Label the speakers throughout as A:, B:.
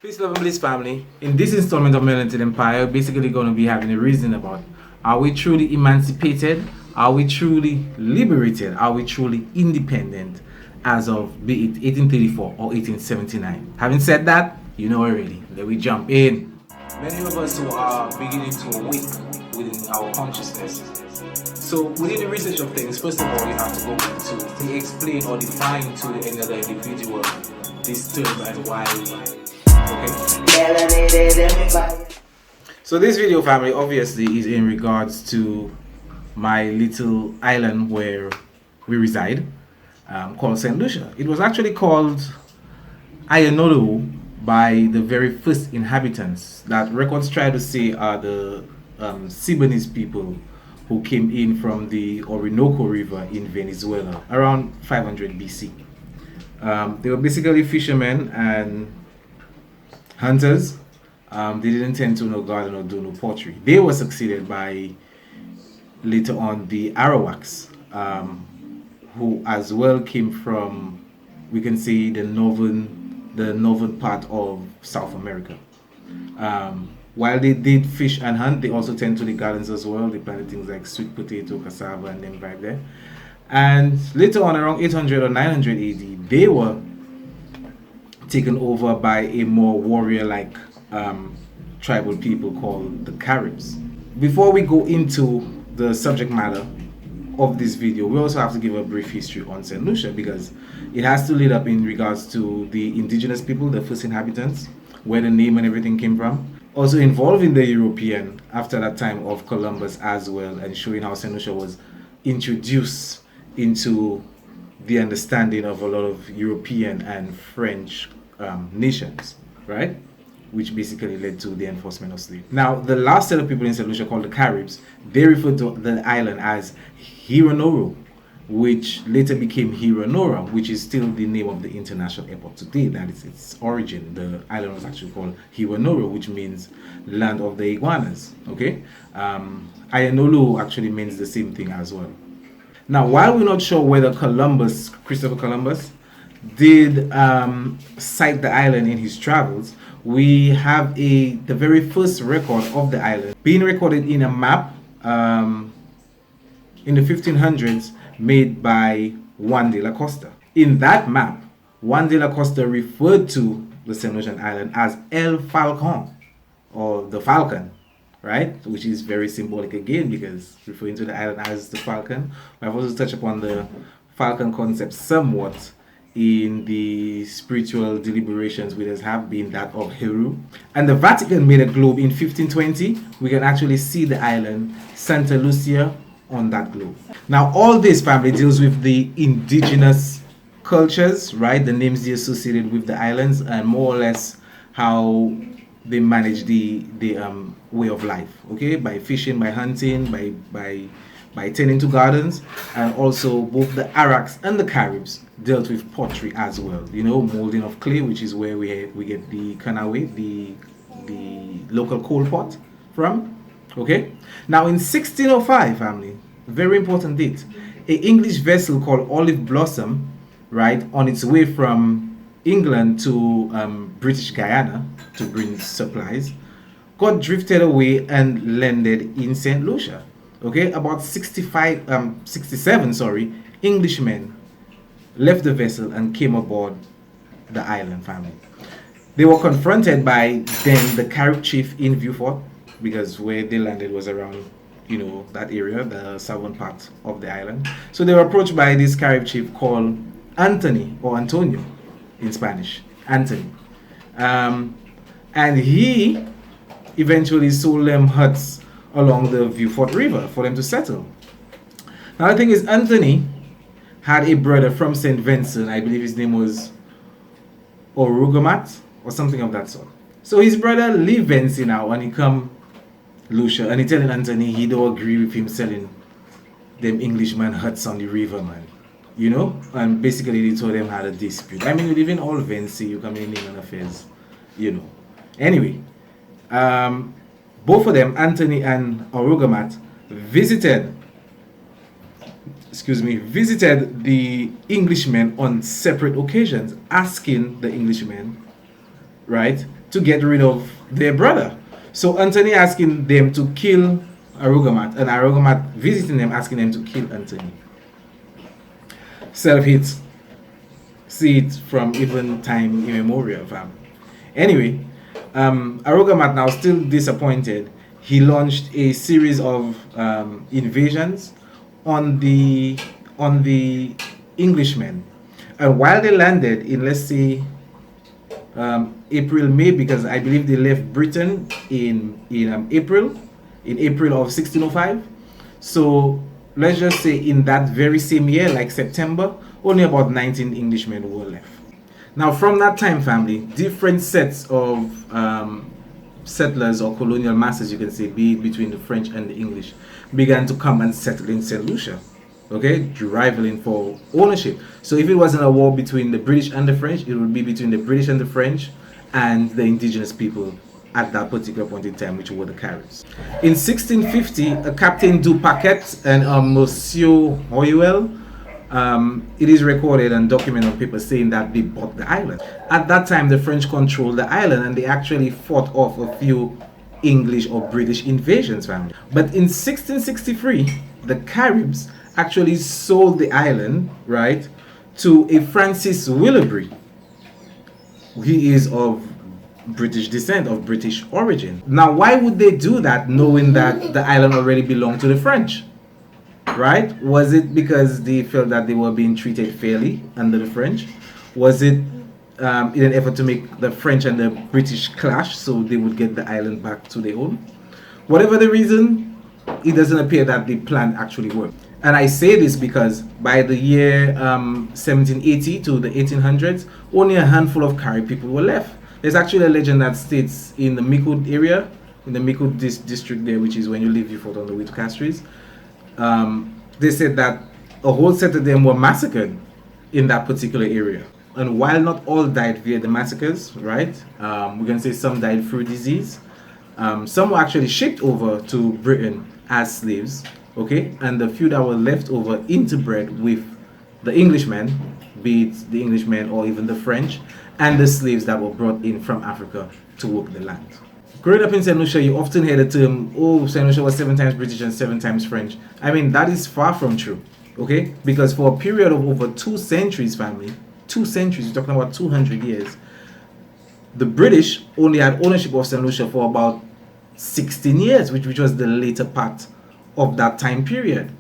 A: Peace, love, and bliss, family. In this installment of Melanated Empire, we're basically going to be having a reason about: are we truly emancipated? Are we truly liberated? Are we truly independent as of, be it 1834 or 1879? Having said that, you know already. Then we jump in. Many of us who are beginning to awake within our consciousness. So within the research of things, first of all, you have to go into explain or define to any other individual this term and why. Okay. So this video, family, obviously is in regards to my little island where we reside, called St. Lucia. It was actually called Ayanolu by the very first inhabitants that records try to say are the Siboneyes people who came in from the Orinoco River in Venezuela around 500 BC. They were basically fishermen and hunters. They didn't tend to no garden or do no pottery. They were succeeded by later on the Arawaks, who as well came from, we can say, the northern part of South America. While they did fish and hunt, they also tend to the gardens as well. They planted things like sweet potato, cassava, and then vibe there. And later on, around 800 or 900 AD, they were taken over by a more warrior-like tribal people called the Caribs. Before we go into the subject matter of this video, we also have to give a brief history on St. Lucia because it has to lead up in regards to the indigenous people, the first inhabitants, where the name and everything came from. Also involving the European after that time of Columbus as well, and showing how St. Lucia was introduced into the understanding of a lot of European and French nations, right? Which basically led to the enforcement of slavery. Now, the last set of people in St. Lucia called the Caribs, they referred to the island as Hiranoro, which later became Hiranora, which is still the name of the international airport today. That is its origin. The island was actually called Hiranoro, which means land of the iguanas. Okay, Ayanolu actually means the same thing as well. Now, while we're not sure whether Christopher Columbus, did sight the island in his travels, we have the very first record of the island being recorded in a map in the 1500s made by Juan de la Costa. In that map, Juan de la Costa referred to the St. Lucian island as El Falcon, or the Falcon, right? Which is very symbolic again because referring to the island as the Falcon. I've also touched upon the Falcon concept somewhat in the spiritual deliberations which have been that of Heru. And the Vatican made a globe in 1520. We can actually see the island Santa Lucia on that globe. Now all this, family, deals with the indigenous cultures, right? The names they associated with the islands and more or less how they manage the way of life, okay? By fishing, by hunting, by tending to gardens, and also both the Arawaks and the Caribs dealt with pottery as well. You know, molding of clay, which is where we get the kanawe, the local coal pot from. Okay. Now in 1605, family, very important date, a English vessel called Olive Blossom, right, on its way from England to British Guyana to bring supplies, got drifted away and landed in St. Lucia. Okay, about 67 Englishmen left the vessel and came aboard the island, family. They were confronted by then the Carib chief in Vieux because where they landed was around, you know, that area, the southern part of the island. So they were approached by this Carib chief called Anthony, or Antonio in Spanish, Anthony. And he eventually sold them huts along the Vieux River for them to settle. Now the thing is, Anthony had a brother from St. Vincent, I believe his name was Orugamat or something of that sort. So his brother leave Vinci now and he come Lucia and he telling Anthony he don't agree with him selling them Englishman huts on the river, man. You know? And basically they told them had a dispute. I mean, you live in all Vinci, you come in England affairs, you know. Anyway, both of them, Anthony and Orugamat, visited the Englishmen on separate occasions, asking the Englishmen, right, to get rid of their brother. So Anthony asking them to kill Arugamat, and Arugamat visiting them asking them to kill Anthony. Self-hate. See it from even time immemorial, fam. Anyway, Arugamat, now still disappointed, he launched a series of invasions on the Englishmen. And while they landed in, let's say, April, May, because I believe they left Britain in April of 1605. So let's just say in that very same year, like September, only about 19 Englishmen were left. Now, from that time, family, different sets of settlers or colonial masters, you can say, be it between the French and the English, began to come and settle in St. Lucia, okay, rivaling for ownership. So if it wasn't a war between the British and the French, it would be between the British and the French and the indigenous people at that particular point in time, which were the Caribs. In 1650, a Captain du Paquet and Monsieur Hoyuel, it is recorded and documented on paper saying that they bought the island. At that time, the French controlled the island, and they actually fought off a few English or British invasions, family. But in 1663, the Caribs actually sold the island, right, to a Francis Willoughby. He is of British descent, of British origin. Now, why would they do that, knowing that the island already belonged to the French? Right? Was it because they felt that they were being treated fairly under the French? Was it in an effort to make the French and the British clash so they would get the island back to their own? Whatever the reason, it doesn't appear that the plan actually worked. And I say this because by the year 1780 to the 1800s, only a handful of Carib people were left. There's actually a legend that states in the Mikud area, in the Mikud district there, which is when you leave Beaufort on the way to Castries, they said that a whole set of them were massacred in that particular area. And while not all died via the massacres, right, we can say some died through disease. Some were actually shipped over to Britain as slaves, okay, and the few that were left over interbred with the Englishmen, be it the Englishmen or even the French, and the slaves that were brought in from Africa to work the land. Growing up in St. Lucia, you often hear the term, oh, St. Lucia was 7 times British and 7 times French. I mean, that is far from true, okay? Because for a period of over 2 centuries, family, 2 centuries, you're talking about 200 years, the British only had ownership of St. Lucia for about 16 years, which was the later part of that time period,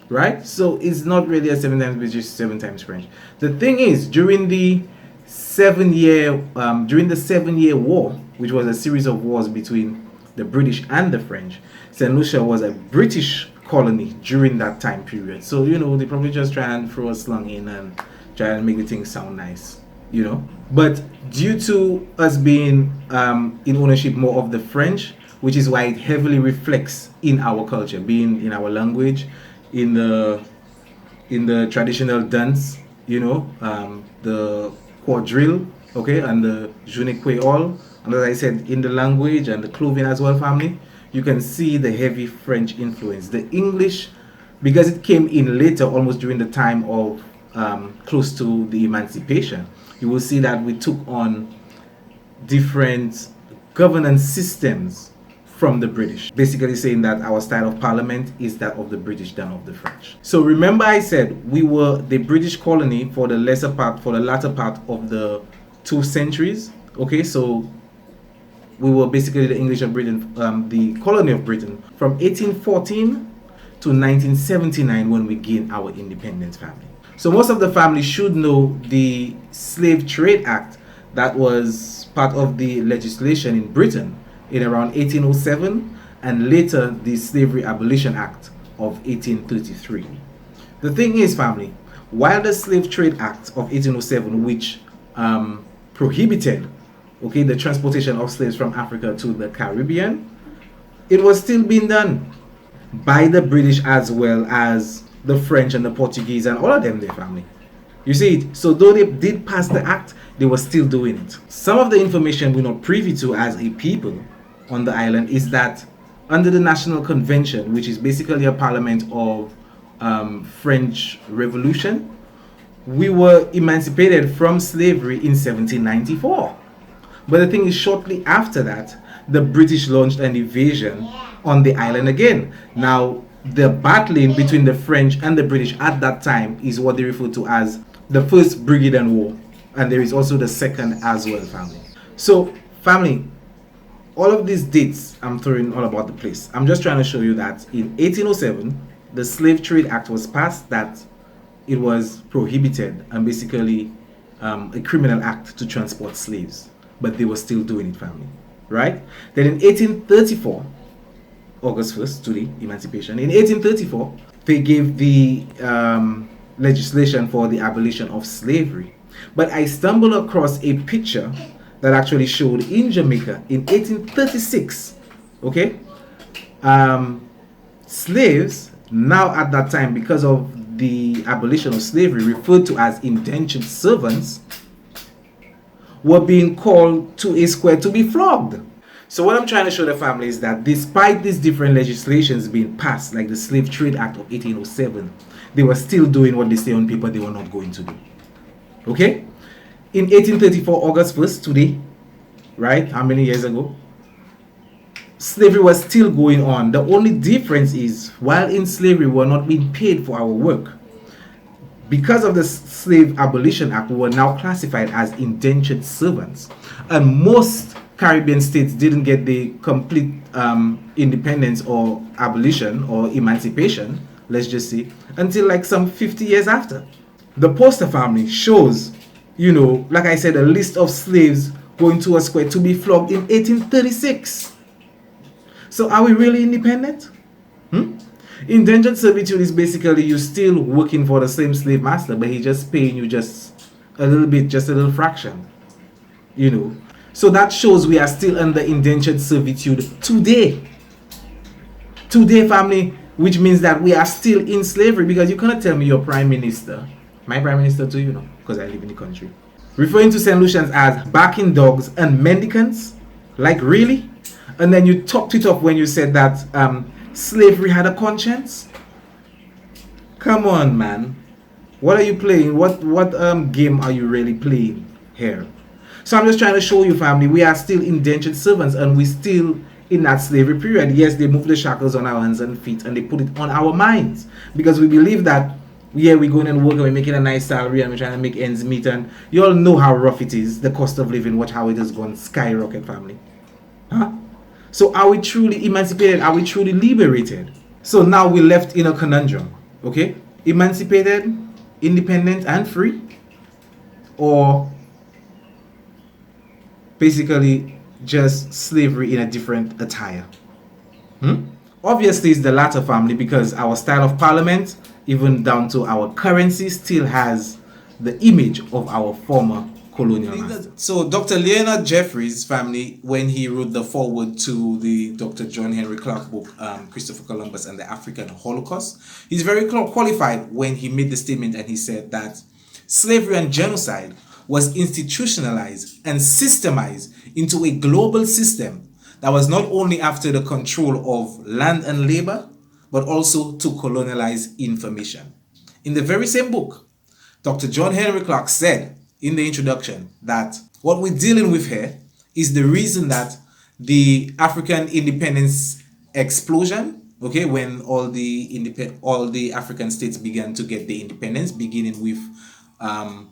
A: right? So it's not really a 7 times British, 7 times French. The thing is, during the 7-year war, which was a series of wars between the British and the French, St. Lucia was a British colony during that time period. So, you know, they probably just try and throw a slung in and try and make the thing sound nice, you know. But due to us being in ownership more of the French, which is why it heavily reflects in our culture, being in our language, in the traditional dance, you know, the quadrille, okay, and the je ne sais all. And as I said, in the language and the clothing as well, family, you can see the heavy French influence. The English, because it came in later, almost during the time of close to the emancipation, you will see that we took on different governance systems from the British, basically saying that our style of parliament is that of the British than of the French. So remember I said we were the British colony for the latter part of the 2 centuries, okay? So we were basically the English of Britain, the colony of Britain, from 1814 to 1979 when we gained our independence, family. So most of the family should know the Slave Trade Act that was part of the legislation in Britain in around 1807, and later the Slavery Abolition Act of 1833. The thing is, family, while the Slave Trade Act of 1807, which prohibited, okay, the transportation of slaves from Africa to the Caribbean, it was still being done by the British as well as the French and the Portuguese and all of them, their family. You see it? So though they did pass the act, they were still doing it. Some of the information we're not privy to as a people on the island is that under the National Convention, which is basically a parliament of French Revolution, we were emancipated from slavery in 1794. But the thing is, shortly after that, the British launched an invasion on the island again. Now, the battling between the French and the British at that time is what they refer to as the First Brigadier War. And there is also the second as well, family. So, family, all of these dates I'm throwing all about the place. I'm just trying to show you that in 1807, the Slave Trade Act was passed, that it was prohibited and basically a criminal act to transport slaves, but they were still doing it, family, right? Then in 1834, August 1st, today, emancipation. In 1834, they gave the legislation for the abolition of slavery. But I stumbled across a picture that actually showed in Jamaica in 1836, okay, slaves now at that time, because of the abolition of slavery, referred to as indentured servants, were being called to a square to be flogged. So what I'm trying to show the family is that despite these different legislations being passed, like the Slave Trade Act of 1807, they were still doing what they say on paper they were not going to do. Okay? In 1834, August 1st, today, right? How many years ago? Slavery was still going on. The only difference is, while in slavery, we were not being paid for our work. Because of the Slave Abolition Act, we were now classified as indentured servants. And most Caribbean states didn't get the complete independence or abolition or emancipation, let's just say, until like some 50 years after. The poster, family, shows, like I said, a list of slaves going to a square to be flogged in 1836. So are we really independent? Indentured servitude is basically you still working for the same slave master, but he's just paying you just a little bit, just a little fraction. So that shows we are still under indentured servitude today. Today, family, which means that we are still in slavery, because you cannot tell me your prime minister, my prime minister too, because I live in the country, referring to St. Lucians as backing dogs and mendicants. Like, really? And then you topped it up when you said that slavery had a conscience. Come on, man. What are you playing? What game are you really playing here? So I'm just trying to show you, family, we are still indentured servants, and we still in that slavery period. Yes, they moved the shackles on our hands and feet, and they put it on our minds, because we believe that, yeah, we're going and work and we're making a nice salary and we're trying to make ends meet, and you all know how rough it is, the cost of living, watch how it has gone skyrocket, family. So are we truly emancipated? Are we truly liberated? So now we're left in a conundrum, okay? Emancipated, independent, and free? Or basically just slavery in a different attire? Obviously it's the latter, family, because our style of parliament, even down to our currency, still has the image of our former colonial master. So Dr. Leonard Jeffries, family, when he wrote the foreword to the Dr. John Henry Clark book, Christopher Columbus and the African Holocaust, he's very qualified when he made the statement, and he said that slavery and genocide was institutionalized and systemized into a global system that was not only after the control of land and labor, but also to colonialize information. In the very same book, Dr. John Henry Clark said in the introduction that what we're dealing with here is the reason that the African independence explosion, okay, when all the African states began to get the independence, beginning with Ghana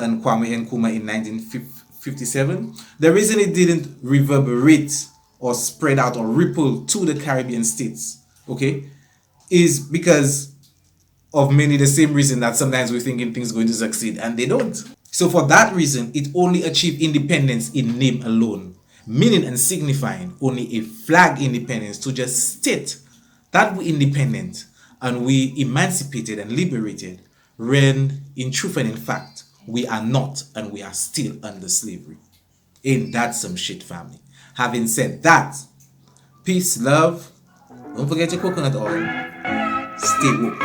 A: and Kwame Nkrumah in 1957, the reason it didn't reverberate or spread out or ripple to the Caribbean states, okay, is because of many the same reason that sometimes we're thinking things are going to succeed and they don't. So for that reason, it only achieved independence in name alone, meaning and signifying only a flag independence to just state that we're independent and we emancipated and liberated, when in truth and in fact, we are not, and we are still under slavery. Ain't that some shit, family? Having said that, peace, love, don't forget your coconut oil, stay woke.